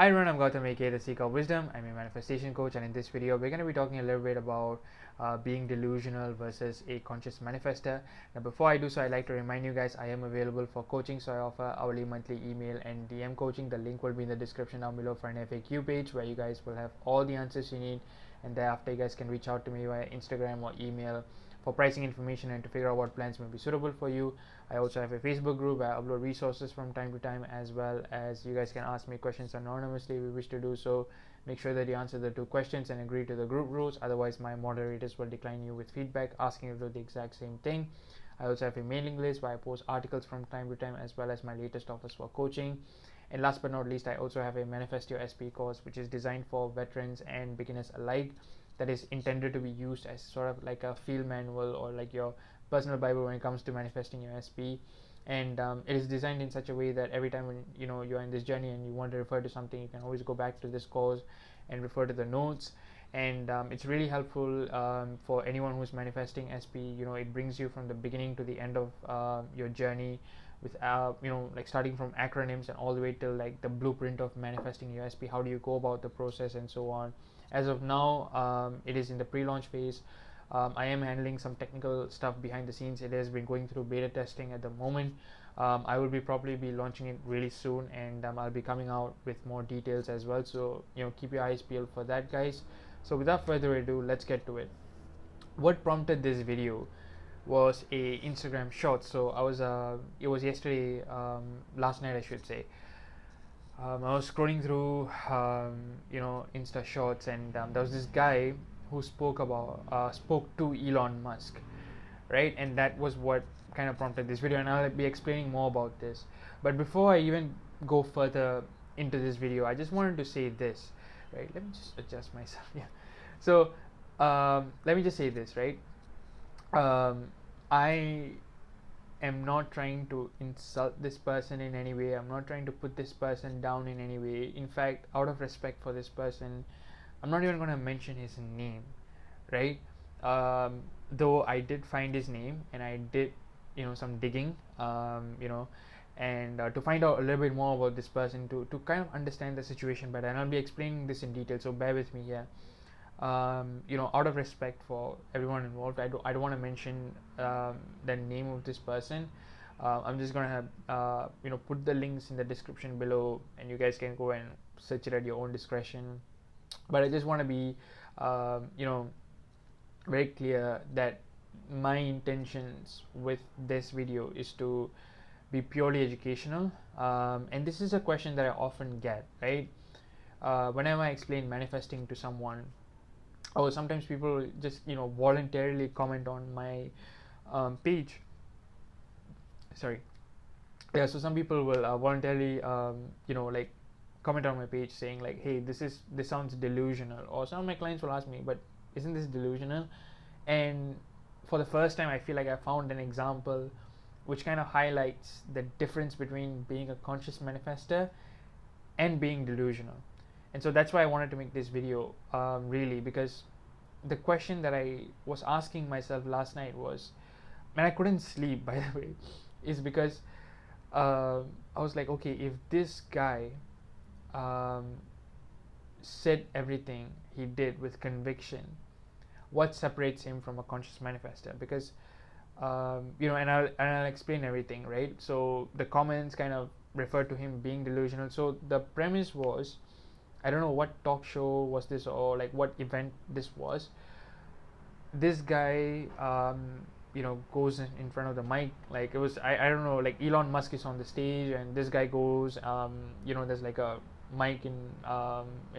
Hi everyone, I'm Gautam aka the Seeker of Wisdom. I'm a manifestation coach, and in this video, we're going to be talking a little bit about being delusional versus a conscious manifester. Now, before I do so, I'd like to remind you guys I am available for coaching, so I offer hourly, monthly, email, and DM coaching. The link will be in the description down below for an FAQ page where you guys will have all the answers you need, and thereafter, you guys can reach out to me via Instagram or email for pricing information and to figure out what plans may be suitable for you. I also have a Facebook group where I upload resources from time to time, as well as you guys can ask me questions anonymously if you wish to do so. Make sure that you answer the 2 questions and agree to the group rules, otherwise my moderators will decline you with feedback asking you to do the exact same thing. I also have a mailing list where I post articles from time to time, as well as my latest offers for coaching. And last but not least, I also have a Manifest Your SP course, which is designed for veterans and beginners alike, that is intended to be used as sort of like a field manual or like your personal Bible when it comes to manifesting your SP. And it is designed in such a way that every time when you're in this journey and you want to refer to something, you can always go back to this course and refer to the notes. And it's really helpful for anyone who's manifesting SP. It brings you from the beginning to the end of your journey with like starting from acronyms and all the way till like the blueprint of manifesting your SP. How do you go about the process and so on. As of now, it is in the pre-launch phase. I am handling some technical stuff behind the scenes. It has been going through beta testing at the moment. I will be probably be launching it really soon, and I'll be coming out with more details as well. So keep your eyes peeled for that, guys. So without further ado, let's get to it. What prompted this video was a Instagram short. So it was yesterday, last night I should say. I was scrolling through, Insta shorts, and there was this guy who spoke to Elon Musk, right? And that was what kind of prompted this video, and I'll be explaining more about this. But before I even go further into this video, I just wanted to say this, right? Let me just adjust myself. Yeah. So let me just say this, right? I am not trying to insult this person in any way. I'm not trying to put this person down in any way. In fact, out of respect for this person, I'm not even going to mention his name, right? Though I did find his name and I did, some digging, and to find out a little bit more about this person, to kind of understand the situation better. And I'll be explaining this in detail, so bear with me here. Out of respect for everyone involved, I don't want to mention the name of this person. I'm just gonna have put the links in the description below, and you guys can go and search it at your own discretion. But I just want to be very clear that my intentions with this video is to be purely educational, and this is a question that I often get, right? Whenever I explain manifesting to someone, or sometimes people just voluntarily comment on my page. Sorry. Yeah, so some people will voluntarily like comment on my page saying like, hey, this sounds delusional. Or some of my clients will ask me, but isn't this delusional? And for the first time, I feel like I found an example which kind of highlights the difference between being a conscious manifester and being delusional. And so that's why I wanted to make this video, really, because the question that I was asking myself last night was, and I couldn't sleep, by the way, is because I was like, okay, if this guy um, said everything he did with conviction, what separates him from a conscious manifester? Because and I'll explain everything, right? So the comments kind of referred to him being delusional. So the premise was, I don't know what talk show was this, or like what event this was. This guy goes in front of the mic, like it was, I don't know, like Elon Musk is on the stage, and this guy goes, there's like a mic in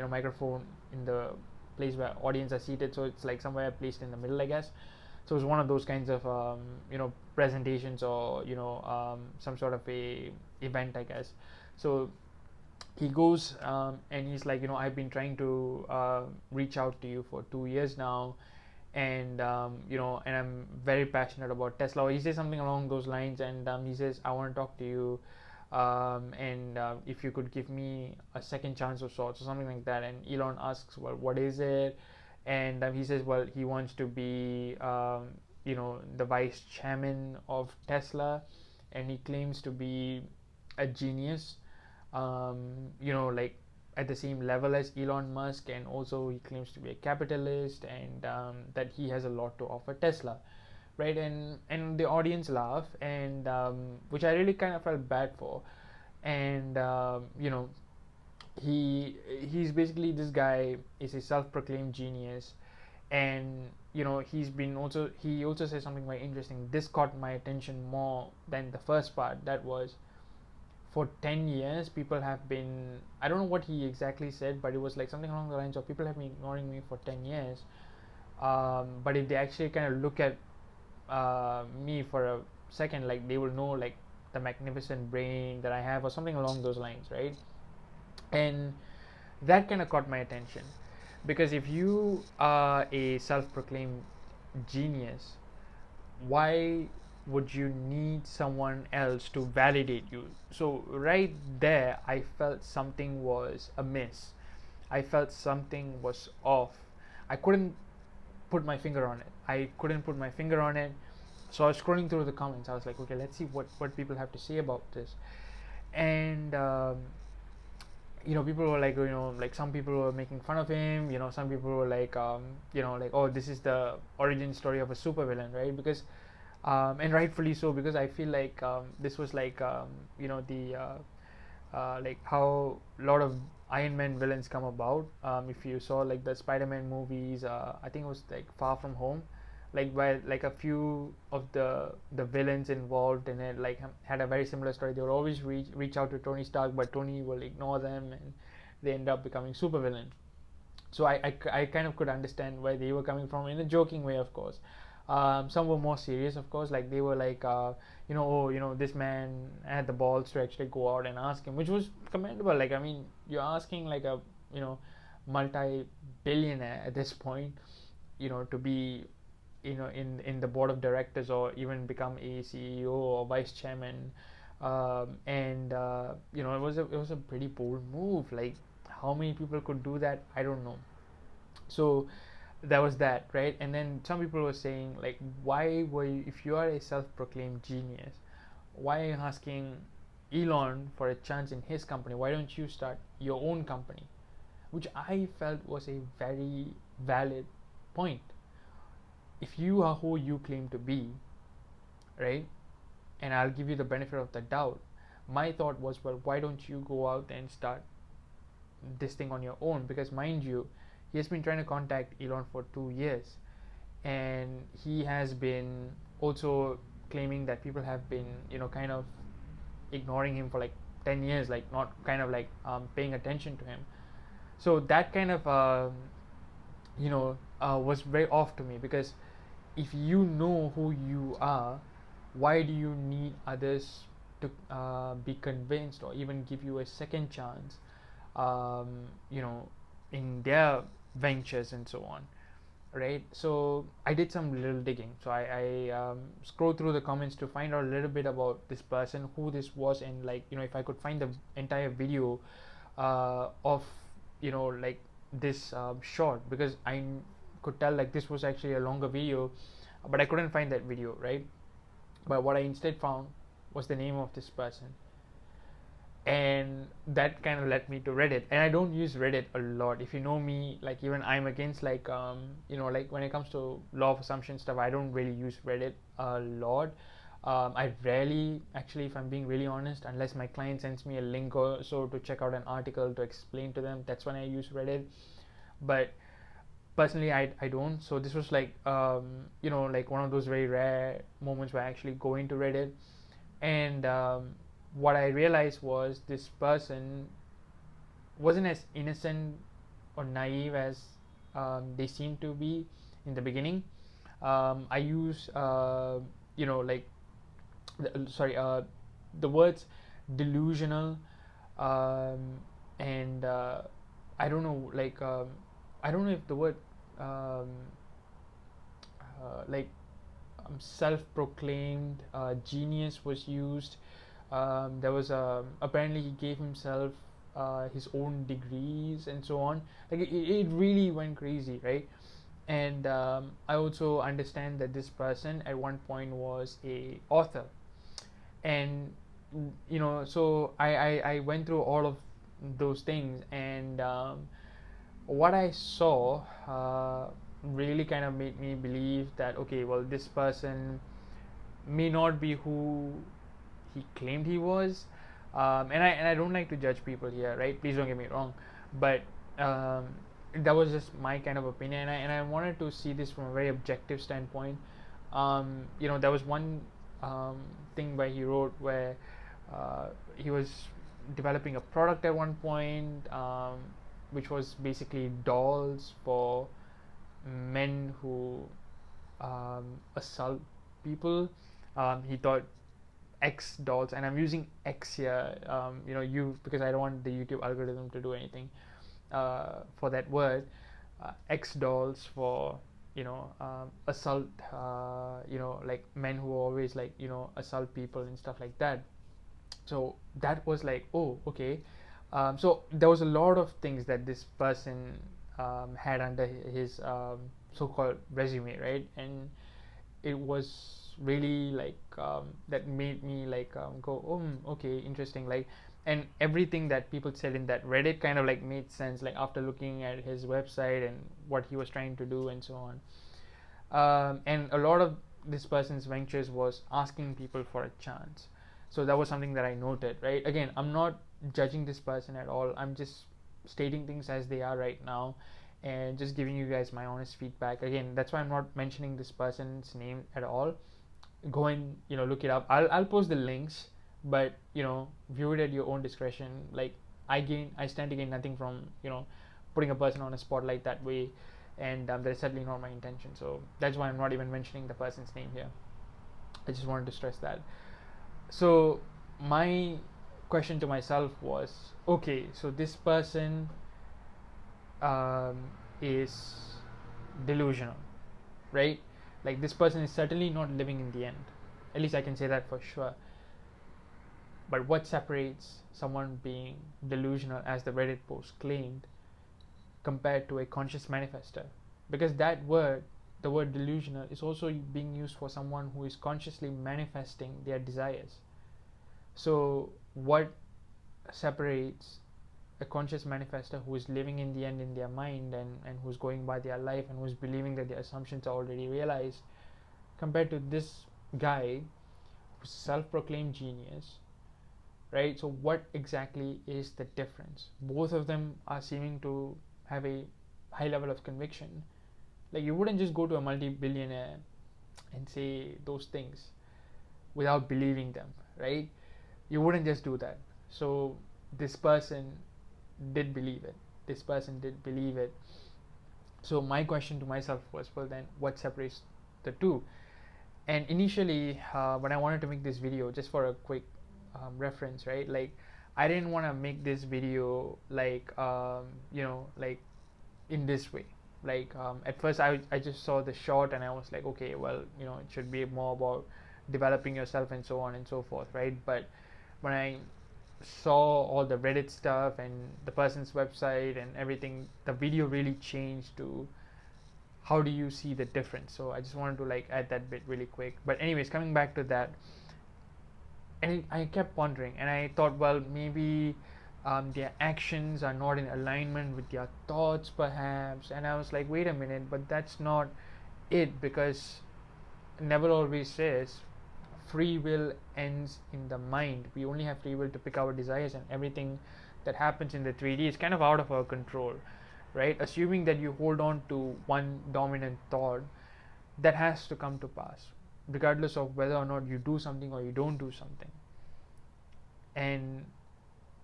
microphone in the place where audience are seated, so it's like somewhere placed in the middle, I guess. So it was one of those kinds of presentations, or some sort of a event, I guess. So he goes, and he's like, I've been trying to reach out to you for 2 years now, and and I'm very passionate about Tesla. Or he says something along those lines, and he says, I want to talk to you, and if you could give me a second chance of sorts, or something like that. And Elon asks, well, what is it? And he says, well, he wants to be the vice chairman of Tesla, and he claims to be a genius, like at the same level as Elon Musk, and also he claims to be a capitalist, and that he has a lot to offer Tesla, right? And the audience laugh, and which I really kind of felt bad for. And he's basically, this guy is a self-proclaimed genius, and he also says something very interesting. This caught my attention more than the first part. That was, for 10 years people have been, I don't know what he exactly said, but it was like something along the lines of, people have been ignoring me for 10 years, but if they actually kind of look at me for a second, like, they will know, like, the magnificent brain that I have, or something along those lines, right? And that kind of caught my attention, because if you are a self-proclaimed genius, why would you need someone else to validate you? So right there, I felt something was amiss. I felt something was off. I couldn't put my finger on it. So I was scrolling through the comments. I was like, okay, let's see what people have to say about this. And people were like, like, some people were making fun of him. Some people were like, like, oh, this is the origin story of a supervillain, right? Because and rightfully so, because I feel like this was like, the like how a lot of Iron Man villains come about. If you saw, like, the Spider-Man movies, I think it was like Far From Home, like, where, like, a few of the villains involved in it, like, had a very similar story. They would always reach out to Tony Stark, but Tony will ignore them, and they end up becoming supervillain. So I kind of could understand where they were coming from, in a joking way, of course. Some were more serious, of course, like, they were like, this man had the balls to actually go out and ask him, which was commendable. Like, I mean, you're asking, like, a multi-billionaire at this point, to be, in the board of directors, or even become a CEO or vice chairman. And it was a pretty bold move. Like, how many people could do that? I don't know. So that was that, right? And then some people were saying, like, why were you, if you are a self-proclaimed genius, why are you asking Elon for a chance in his company? Why don't you start your own company? Which I felt was a very valid point. If you are who you claim to be, right, and I'll give you the benefit of the doubt, my thought was, well, why don't you go out and start this thing on your own? Because, mind you, he has been trying to contact Elon for 2 years, and he has been also claiming that people have been, kind of ignoring him for like 10 years, like, not kind of like paying attention to him. So that kind of was very off to me, because if you know who you are, why do you need others to be convinced, or even give you a second chance, um, you know in their ventures and so on, right? So I did some little digging. So I scrolled through the comments to find out a little bit about this person, who this was, and, like, if I could find the entire video of, like, this short, because I could tell, like, this was actually a longer video, but I couldn't find that video, right? But what I instead found was the name of this person, and that kind of led me to Reddit. And I don't use Reddit a lot. If you know me, like, even I'm against, like, like, when it comes to law of assumption stuff, I don't really use Reddit a lot. I rarely, actually, if I'm being really honest, unless my client sends me a link or so to check out an article to explain to them, that's when I use Reddit. But personally, I don't. So this was like, like, one of those very rare moments where I actually go into Reddit. And what I realized was, this person wasn't as innocent or naive as they seemed to be in the beginning. I use, like, the words delusional, um, and I don't know, like, I don't know if the word, um, like, self-proclaimed genius was used. There was apparently he gave himself his own degrees and so on. Like, it really went crazy, right? And I also understand that this person at one point was a author, and so I went through all of those things. And what I saw really kind of made me believe that, okay, well, this person may not be who he claimed he was. And I don't like to judge people here, right? Please don't get me wrong, but um, that was just my kind of opinion, and I wanted to see this from a very objective standpoint. There was one thing where he wrote where he was developing a product at one point, which was basically dolls for men who assault people. He thought X dolls, and I'm using X here, because I don't want the YouTube algorithm to do anything for that word. X dolls for assault, like men who always like assault people and stuff like that. So that was like, oh, okay. So there was a lot of things that this person had under his so-called resume, right? And it was really like that made me like go, oh, okay, interesting. Like, and everything that people said in that Reddit kind of like made sense, like after looking at his website and what he was trying to do and so on. And a lot of this person's ventures was asking people for a chance. So that was something that I noted, right? Again, I'm not judging this person at all. I'm just stating things as they are right now and just giving you guys my honest feedback. Again, that's why I'm not mentioning this person's name at all. Go and look it up. I'll post the links, but view it at your own discretion. Like, I stand to gain nothing from putting a person on a spotlight that way, and that's certainly not my intention. So that's why I'm not even mentioning the person's name here. I just wanted to stress that. So my question to myself was, okay, so this person is delusional, right? Like, this person is certainly not living in the end. At least I can say that for sure. But what separates someone being delusional, as the Reddit post claimed, compared to a conscious manifester? Because that word, the word delusional, is also being used for someone who is consciously manifesting their desires. So what separates a conscious manifester who is living in the end in their mind, and who's going by their life and who's believing that their assumptions are already realized, compared to this guy who's self-proclaimed genius, right? So what exactly is the difference? Both of them are seeming to have a high level of conviction. Like, you wouldn't just go to a multi-billionaire and say those things without believing them, right? You wouldn't just do that. So this person did believe it. So my question to myself was, well, then what separates the two? And initially, when I wanted to make this video, just for a quick reference, right? Like, I didn't want to make this video like like in this way. Like, at first I just saw the short and I was like, okay, well, it should be more about developing yourself and so on and so forth, right? But when I saw all the Reddit stuff and the person's website and everything, the video really changed to how do you see the difference. So I just wanted to like add that bit really quick. But anyways, coming back to that, and I kept pondering, and I thought, well, maybe their actions are not in alignment with their thoughts, perhaps. And I was like, wait a minute, but that's not it, because Neville always says free will ends in the mind. We only have free will to pick our desires, and everything that happens in the 3D is kind of out of our control, right? Assuming that you hold on to one dominant thought, that has to come to pass, regardless of whether or not you do something or you don't do something. And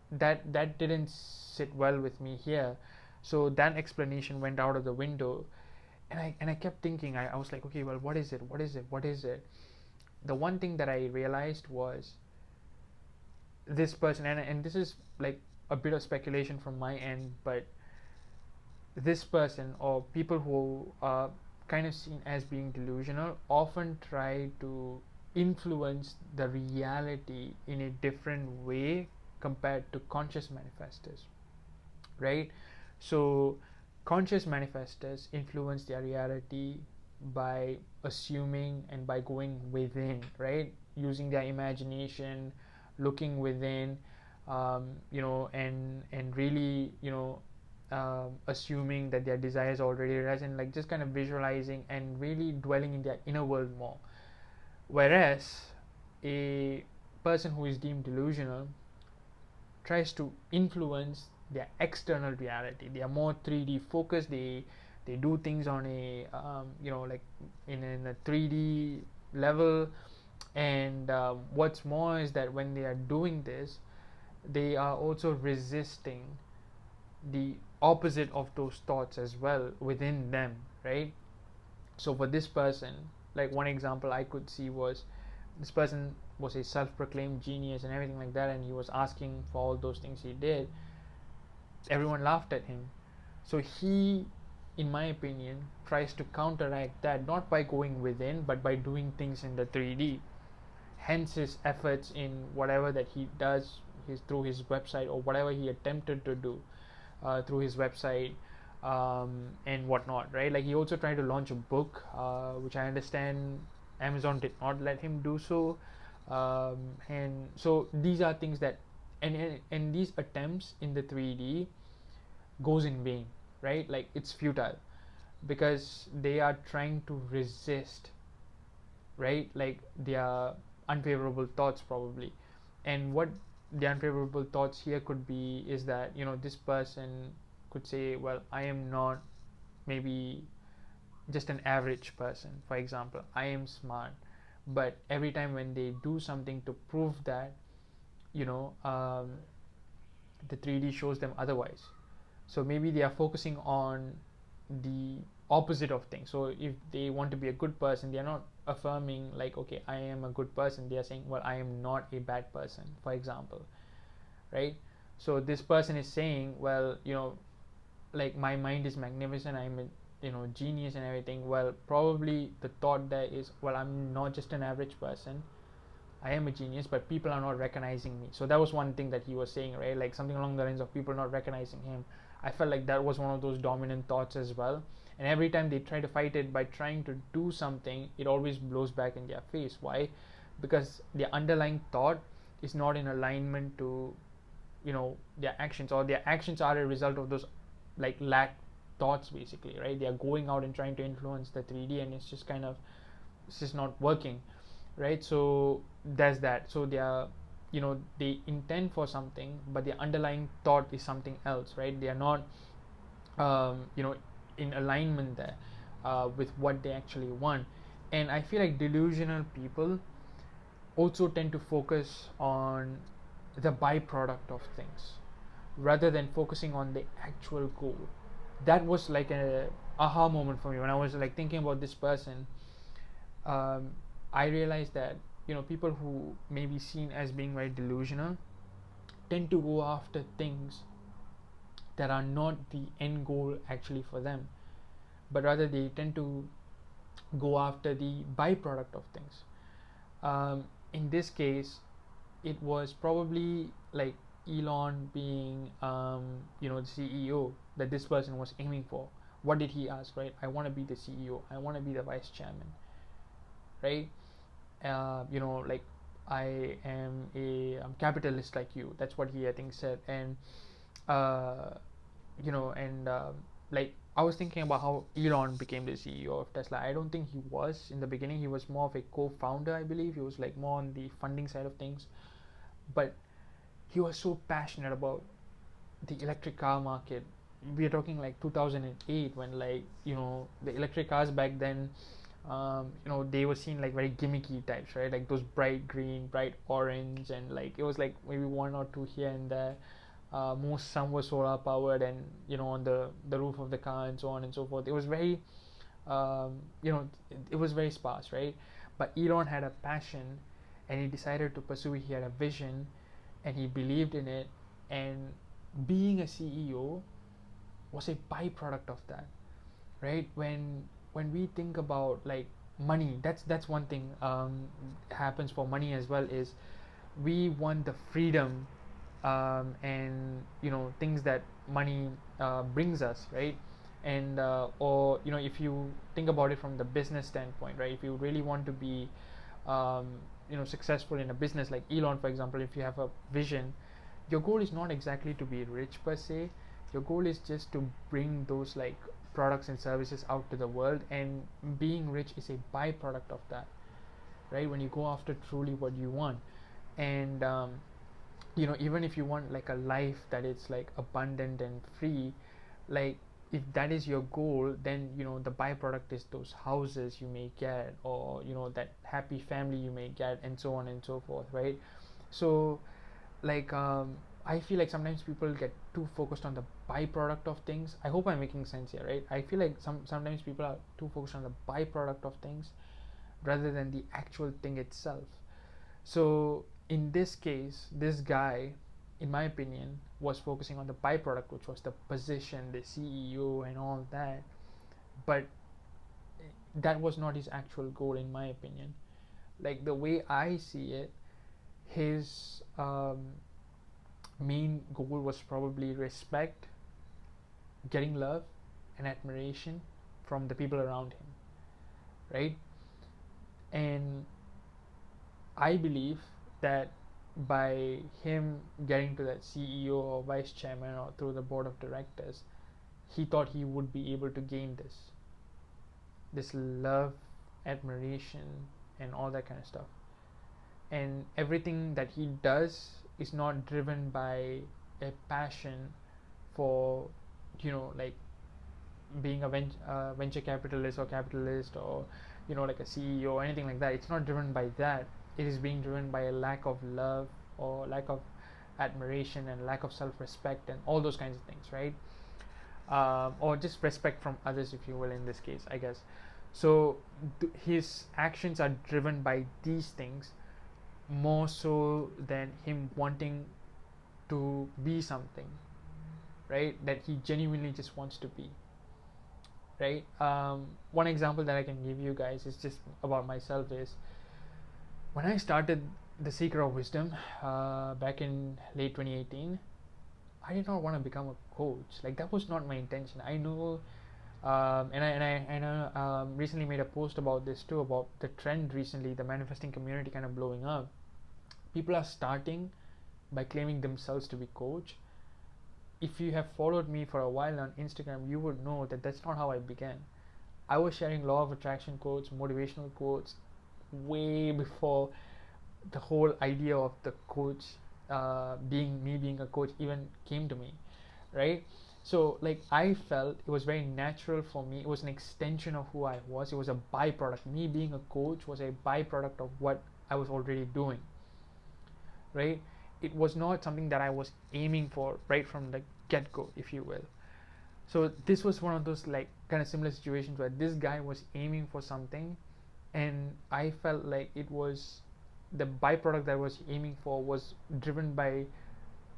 that didn't sit well with me here. So that explanation went out of the window, and I kept thinking. I was like, okay, well, what is it? The one thing that I realized was this person, and this is like a bit of speculation from my end, but this person, or people who are kind of seen as being delusional, often try to influence the reality in a different way compared to conscious manifestors, right? So conscious manifestors influence their reality by assuming and by going within, right? Using their imagination, looking within, and really, assuming that their desires already realized, and like just kind of visualizing and really dwelling in their inner world more. Whereas a person who is deemed delusional tries to influence their external reality. They are more 3D focused. They do things on a like in a 3D level. And what's more is that when they are doing this, they are also resisting the opposite of those thoughts as well within them, right? So for this person, like one example I could see was, this person was a self-proclaimed genius and everything like that, and he was asking for all those things he did. Everyone laughed at him. So he, in my opinion, tries to counteract that, not by going within but by doing things in the 3D. Hence his efforts in whatever that he does, through his website, or whatever he attempted to do through his website, and whatnot, right? Like he also tried to launch a book, which I understand Amazon did not let him do so. And so these are things that, and these attempts in the 3D goes in vain, right? Like it's futile, because they are trying to resist, right, like their unfavorable thoughts probably. And what the unfavorable thoughts here could be is that, this person could say, well, I am not maybe just an average person. For example, I am smart, but every time when they do something to prove that, the 3D shows them otherwise. So maybe they are focusing on the opposite of things. So if they want to be a good person, they are not affirming like, okay, I am a good person. They are saying, well, I am not a bad person, for example, right? So this person is saying, well, like my mind is magnificent, I'm a genius and everything. Well, probably the thought there is, well, I'm not just an average person, I am a genius, but people are not recognizing me. So that was one thing that he was saying, right? Like something along the lines of people not recognizing him. I felt like that was one of those dominant thoughts as well. And every time they try to fight it by trying to do something, it always blows back in their face. Why? Because the underlying thought is not in alignment to, their actions, or their actions are a result of those like lack thoughts, basically, right? They are going out and trying to influence the 3D, and it's just not working, right? So there's that. So they are, they intend for something, but the underlying thought is something else, right? They are not in alignment there with what they actually want. And I feel like delusional people also tend to focus on the byproduct of things rather than focusing on the actual goal. That was like a aha moment for me when I was like thinking about this person. I realized that, people who may be seen as being very delusional tend to go after things that are not the end goal actually for them, but rather they tend to go after the byproduct of things. In this case, it was probably like Elon being, the CEO that this person was aiming for. What did he ask, right? I want to be the CEO. I want to be the vice chairman, right? Like I'm capitalist like you. That's what he, I think, said. And like I was thinking about how Elon became the CEO of Tesla. I don't think he was in the beginning. He was more of a co-founder, I believe. He was like more on the funding side of things, but he was so passionate about the electric car market. We are talking like 2008, when like the electric cars back then, they were seen like very gimmicky types, right? Like those bright green, bright orange, and like it was like maybe one or two here and there. Most some were solar powered, and on the roof of the car and so on and so forth. It was very it was very sparse, right? But Elon had a passion, and he decided to pursue it. He had a vision, and he believed in it, and being a CEO was a byproduct of that, right? When we think about like money, that's one thing happens for money as well, is we want the freedom, and things that money brings us, right? And or if you think about it from the business standpoint, right? If you really want to be, um, successful in a business, like Elon, for example, if you have a vision, your goal is not exactly to be rich per se. Your goal is just to bring those like products and services out to the world, and being rich is a byproduct of that, right? When you go after truly what you want. And even if you want like a life that is like abundant and free, like if that is your goal, then the byproduct is those houses you may get, or that happy family you may get, and so on and so forth, right? So like I feel like sometimes people get too focused on the byproduct of things. I hope I'm making sense here, right? I feel like sometimes people are too focused on the byproduct of things rather than the actual thing itself. So in this case, this guy, in my opinion, was focusing on the byproduct, which was the position, the CEO, and all that. But that was not his actual goal, in my opinion. Like the way I see it, his main goal was probably respect, getting love, and admiration from the people around him, right? And I believe that by him getting to that CEO or vice chairman or through the board of directors, he thought he would be able to gain this love, admiration, and all that kind of stuff. And everything that he does is not driven by a passion for like being a venture capitalist or capitalist, or like a CEO or anything like that. It's not driven by that. It is being driven by a lack of love, or lack of admiration, and lack of self-respect, and all those kinds of things, right? Or just respect from others, if you will, in this case, I guess. So his actions are driven by these things more so than him wanting to be something, right, that he genuinely just wants to be, right? One example that I can give you guys is just about myself. Is when I started the Seeker of Wisdom back in late 2018, I did not want to become a coach. Like that was not my intention. I know, and I recently made a post about this too, about the trend recently, the manifesting community kind of blowing up. People are starting by claiming themselves to be coach. If you have followed me for a while on Instagram, you would know that that's not how I began. I was sharing law of attraction quotes, motivational quotes, way before the whole idea of the coach being a coach even came to me, right? So like I felt it was very natural for me. It was an extension of who I was. It was a byproduct. Me being a coach was a byproduct of what I was already doing, right? It was not something that I was aiming for right from the get-go, if you will. So this was one of those like kind of similar situations where this guy was aiming for something, and I felt like it was the byproduct that I was aiming for was driven by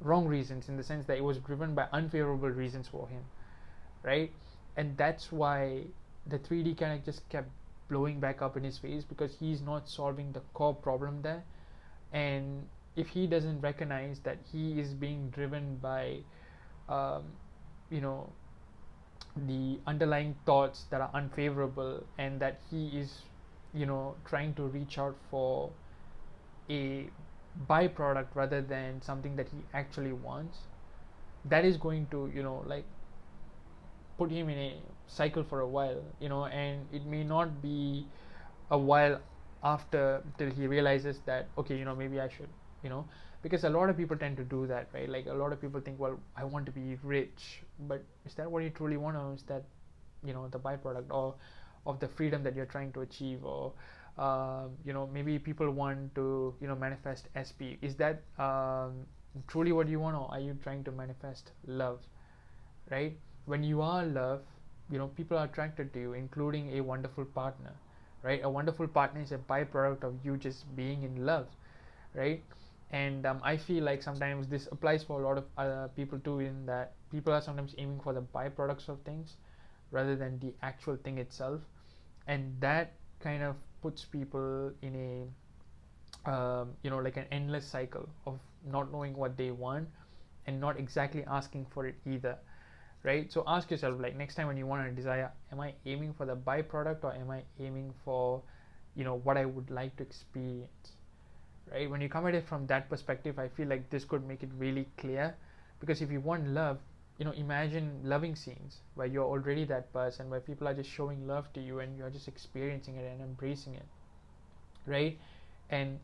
wrong reasons, in the sense that it was driven by unfavorable reasons for him, right? And that's why the 3D kind of just kept blowing back up in his face, because he's not solving the core problem there. And if he doesn't recognize that he is being driven by um, you know the underlying thoughts that are unfavorable, and that he is trying to reach out for a byproduct rather than something that he actually wants, that is going to like put him in a cycle for a while, and it may not be a while after till he realizes that, okay, maybe I should, you know because a lot of people tend to do that, right? Like a lot of people think, well, I want to be rich, but is that what you truly want, or is that the byproduct or of the freedom that you're trying to achieve? Or maybe people want to manifest SP. Is that truly what you want, or are you trying to manifest love, right? When you are love, people are attracted to you, including a wonderful partner, right? A wonderful partner is a byproduct of you just being in love, right? And I feel like sometimes this applies for a lot of people too, in that people are sometimes aiming for the byproducts of things rather than the actual thing itself, and that kind of puts people in a like an endless cycle of not knowing what they want and not exactly asking for it either, right? So ask yourself, like, next time when you want to desire, am I aiming for the byproduct, or am I aiming for what I would like to experience, right? When you come at it from that perspective, I feel like this could make it really clear. Because if you want love, imagine loving scenes where you're already that person, where people are just showing love to you and you're just experiencing it and embracing it, right? And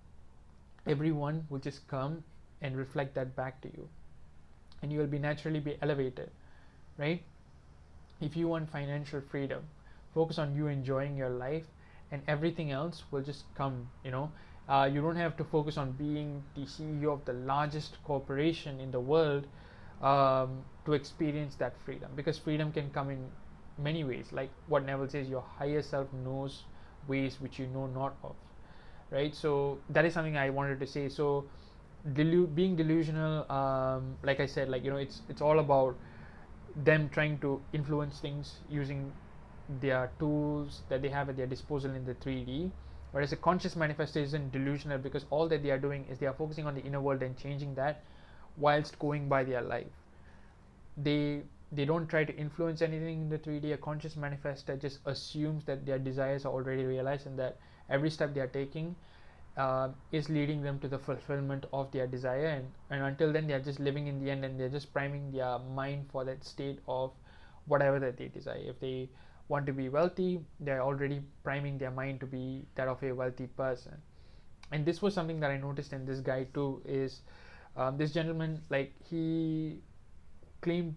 everyone will just come and reflect that back to you, and you will be naturally be elevated, right? If you want financial freedom, focus on you enjoying your life, and everything else will just come. You don't have to focus on being the CEO of the largest corporation in the world to experience that freedom, because freedom can come in many ways. Like what Neville says, your higher self knows ways which you know not of, right? So that is something I wanted to say. So being delusional, like I said, it's all about them trying to influence things using their tools that they have at their disposal in the 3D. Whereas a conscious manifestor isn't delusional, because all that they are doing is they are focusing on the inner world and changing that whilst going by their life. They don't try to influence anything in the 3D. A conscious manifestor just assumes that their desires are already realized, and that every step they are taking is leading them to the fulfillment of their desire, and until then they are just living in the end, and they're just priming their mind for that state of whatever that they desire. If they want to be wealthy, they're already priming their mind to be that of a wealthy person. And this was something that I noticed in this guy too, is this gentleman, like, he claimed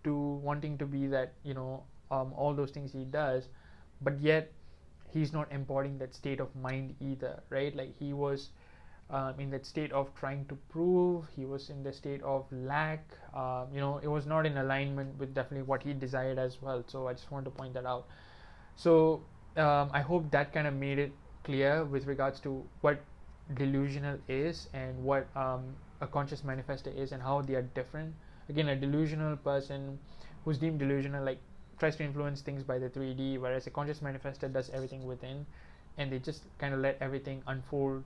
to wanting to be that, all those things he does, but yet he's not embodying that state of mind either, right? Like he was in that state of trying to prove, he was in the state of lack. It was not in alignment with definitely what he desired as well. So I just want to point that out. So I hope that kind of made it clear with regards to what delusional is and what a conscious manifestor is, and how they are different. Again, a delusional person who's deemed delusional, like, tries to influence things by the 3D, whereas a conscious manifestor does everything within, and they just kind of let everything unfold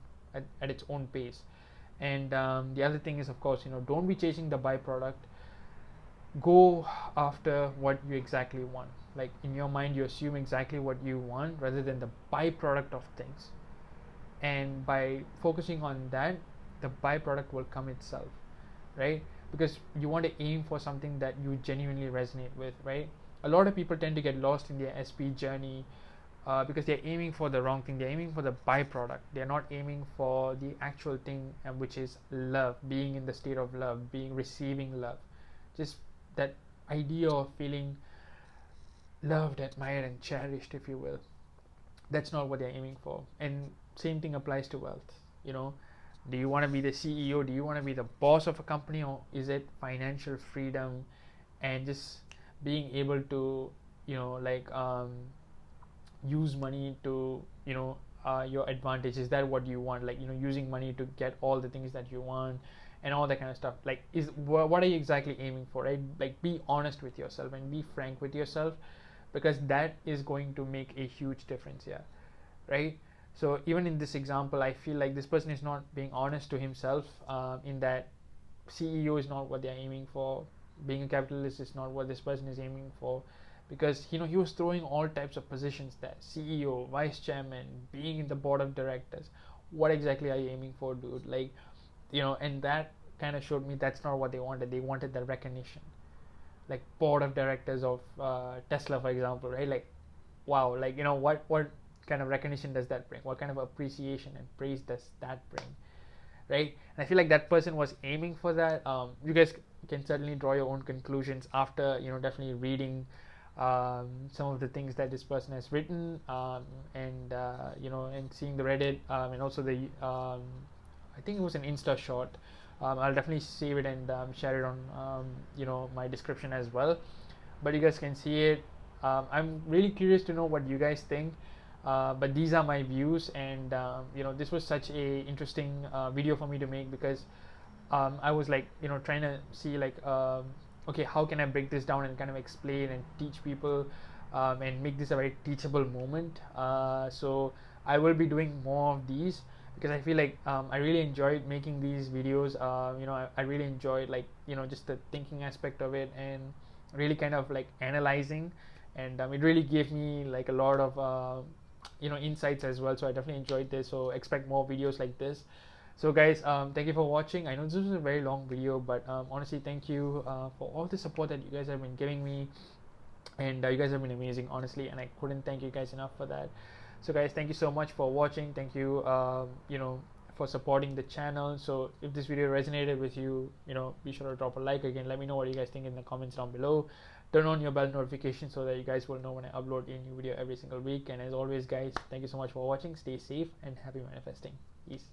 at its own pace. And the other thing is, of course, don't be chasing the byproduct. Go after what you exactly want. Like, in your mind, you assume exactly what you want rather than the byproduct of things, and by focusing on that, the byproduct will come itself, right? Because you want to aim for something that you genuinely resonate with, right? A lot of people tend to get lost in their SP journey because they're aiming for the wrong thing. They're aiming for the byproduct. They're not aiming for the actual thing, which is love, being in the state of love, receiving love. Just that idea of feeling loved, admired, and cherished, if you will. That's not what they're aiming for. And same thing applies to wealth. Do you want to be the CEO? Do you want to be the boss of a company? Or is it financial freedom and just being able to use money to your advantage? Is that what you want? Like, using money to get all the things that you want and all that kind of stuff. Like, what are you exactly aiming for, right? Like, be honest with yourself and be frank with yourself, because that is going to make a huge difference here, right? So even in this example, I feel like this person is not being honest to himself, in that CEO is not what they're aiming for. Being a capitalist is not what this person is aiming for, because he was throwing all types of positions there: CEO, vice chairman, being in the board of directors. What exactly are you aiming for, dude? Like, and that kind of showed me that's not what they wanted. They wanted the recognition, like board of directors of Tesla, for example, right? Like, wow, like, what kind of recognition does that bring? What kind of appreciation and praise does that bring, right? And I feel like that person was aiming for that. You guys can certainly draw your own conclusions after definitely reading some of the things that this person has written, and seeing the Reddit, and also the I think it was an Insta short. I'll definitely save it and share it on my description as well, but you guys can see it. I'm really curious to know what you guys think. But these are my views, and this was such a interesting video for me to make, because I was like trying to see, like, okay, how can I break this down and kind of explain and teach people, and make this a very teachable moment. So I will be doing more of these, because I feel like I really enjoyed making these videos. I really enjoyed, like, just the thinking aspect of it, and really kind of like analyzing, and it really gave me like a lot of insights as well. So I definitely enjoyed this, so expect more videos like this. So guys, thank you for watching. I know this was a very long video, but honestly, thank you for all the support that you guys have been giving me, and you guys have been amazing, honestly, and I couldn't thank you guys enough for that. So guys, thank you so much for watching. Thank you, for supporting the channel. So if this video resonated with you, be sure to drop a like. Again, let me know what you guys think in the comments down below. Turn on your bell notification so that you guys will know when I upload a new video every single week. And as always guys, thank you so much for watching. Stay safe and happy manifesting. Peace.